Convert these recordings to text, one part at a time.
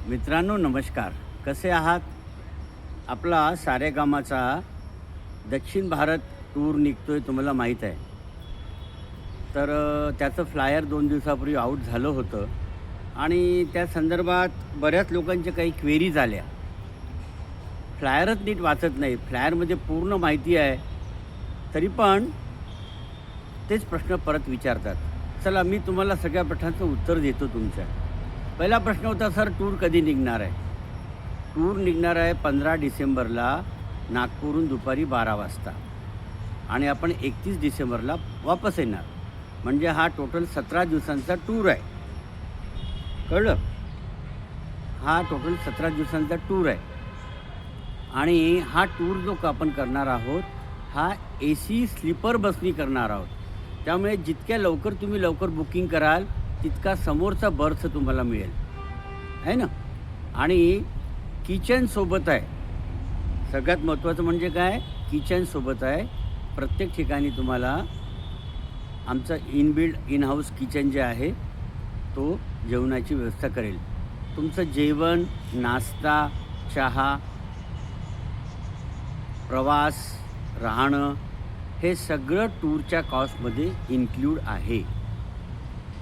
मित्रांनो नमस्कार. कसे आहात? आपला सारेगामाचा दक्षिण भारत टूर निघतोय तुम्हाला माहीत आहे. तर त्याचं फ्लायर 2 दिवसापूर्वी आउट झालं होतं आणि त्या संदर्भात बऱ्याच लोकांच्या काही क्वेरीज आल्या. फ्लायरच नीट वाचत नाही. फ्लायरमध्ये पूर्ण माहिती आहे, तरी पण तेच प्रश्न परत विचारतात. चला मी तुम्हाला सगळ्या प्रश्नांचं उत्तर देतो तुमच्या. पहिला प्रश्न होता, सर टूर कधी निघणार आहे? टूर निघणार आहे 15 डिसेंबरला नागपूरहून दुपारी 12 वाजता आणि आपण 31 डिसेंबरला वापस येणार. म्हणजे हा टोटल 17 दिवसांचा टूर आहे. कळलं? हा टोटल 17 दिवसांचा टूर आहे आणि हा टूर जो आपण करणार आहोत हा AC स्लीपर बसनी करणार आहोत. त्यामुळे जितक्या लवकर तुम्ही लवकर बुकिंग कराल तितका समोरचा बर्थ तुम्हाला मिळेल, आहे ना. आणि किचनसोबत आहे. सगळ्यात महत्त्वाचं म्हणजे काय, किचनसोबत आहे. प्रत्येक ठिकाणी तुम्हाला आमचं इनबिल्ड इन हाऊस किचन जे आहे तो जेवणाची व्यवस्था करेल. तुमचं जेवण, नाश्ता, चहा, प्रवास, राहणं हे सगळं टूरच्या कॉस्टमध्ये इन्क्लूड आहे.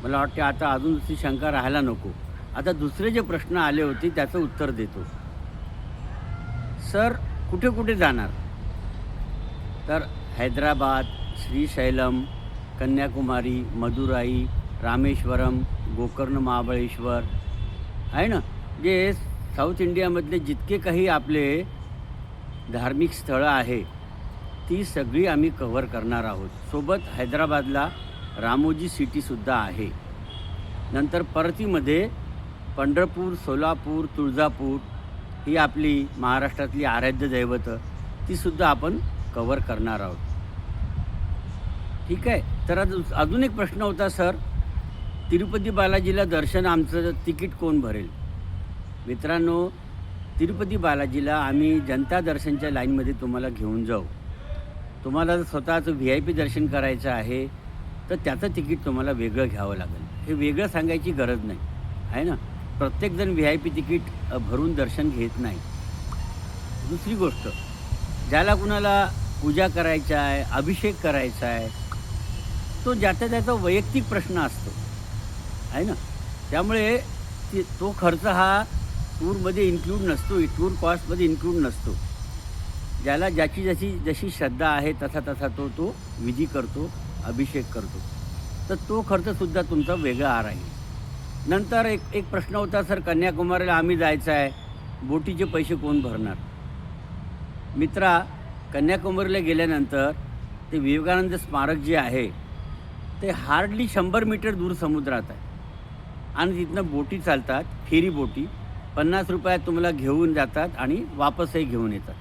मला वाटते आता अजून दुसरी शंका राहायला नको. आता दुसरे जे प्रश्न आले होते त्याचं उत्तर देतो. सर कुठे कुठे जाणार? तर हैदराबाद, श्रीशैलम, कन्याकुमारी, मदुराई, रामेश्वरम, गोकर्ण महाबळेश्वर आहे ना, जे साऊथ इंडियामधले जितके काही आपले धार्मिक स्थळं आहे ती सगळी आम्ही कव्हर करणार आहोत. सोबत हैदराबादला रामोजी सिटीसुद्धा आहे. नंतर परतीमध्ये पंढरपूर, सोलापूर, तुळजापूर ही आपली महाराष्ट्रातली आराध्य दैवतं तीसुद्धा आपण कव्हर करणार आहोत. ठीक आहे. तर अजून एक प्रश्न होता, सर तिरुपती बालाजीला दर्शन आमचं तिकीट कोण भरेल? मित्रांनो, तिरुपती बालाजीला आम्ही जनता दर्शनच्या लाईनमध्ये तुम्हाला घेऊन जाऊ. तुम्हाला जर स्वतःचं VIP दर्शन करायचं आहे तर त्याचं तिकीट तुम्हाला वेगळं घ्यावं लागेल. हे वेगळं सांगायची गरज नाही, आहे ना. प्रत्येकजण VIP तिकीट भरून दर्शन घेत नाही. दुसरी गोष्ट, ज्याला कुणाला पूजा करायचा आहे, अभिषेक करायचा आहे, तो ज्याचा त्याचा वैयक्तिक प्रश्न असतो, आहे ना. त्यामुळे तो खर्च हा टूरमध्ये इन्क्लूड नसतो, टूर कॉस्टमध्ये इन्क्लूड नसतो. ज्याला ज्याची जशी श्रद्धा आहे तसा तसा तो विधी करतो, अभिषेक करतो. तर तो खर्चसुद्धा तुमचा वेगळा राहील. नंतर एक प्रश्न होता, सर कन्याकुमारीला आम्ही जायचं आहे, बोटीचे पैसे कोण भरणार? मित्रा, कन्याकुमारीला गेल्यानंतर ते विवेकानंद स्मारक जे आहे ते हार्डली 100 मीटर दूर समुद्रात आहे आणि तिथनं बोटी चालतात, फेरी बोटी 50 रुपयात तुम्हाला घेऊन जातात आणि वापसही घेऊन येतात.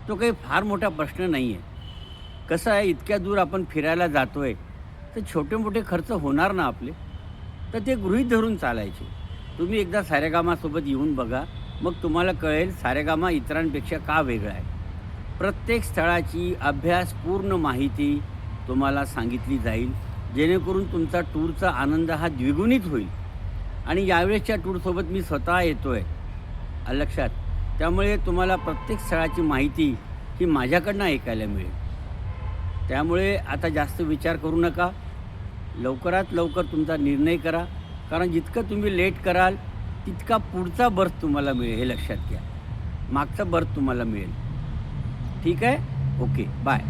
तो काही फार मोठा प्रश्न नाही आहे. कसं आहे, इतक्या दूर आपण फिरायला जातो आहे तर छोटे मोठे खर्च होणार ना आपले, तर ते गृहीत धरून चालायचे. तुम्ही एकदा सारेगामासोबत येऊन बघा, मग तुम्हाला कळेल सारेगामा इतरांपेक्षा का वेगळा आहे. प्रत्येक स्थळाची अभ्यासपूर्ण माहिती तुम्हाला सांगितली जाईल, जेणेकरून तुमचा टूरचा आनंद हा द्विगुणित होईल. आणि यावेळेसच्या टूरसोबत मी स्वतः येतो आहे, लक्षात. त्यामुळे तुम्हाला प्रत्येक स्थळाची माहिती ही माझ्याकडनं ऐकायला मिळेल. त्यामुळे आता जास्त विचार करू नका, लवकरात लवकर तुमचा निर्णय करा. कारण जितकं तुम्ही लेट कराल तितका पुढचा बर्थ तुम्हाला मिळेल, हे लक्षात घ्या. मागचा बर्थ तुम्हाला मिळेल. ठीक आहे? Okay, bye.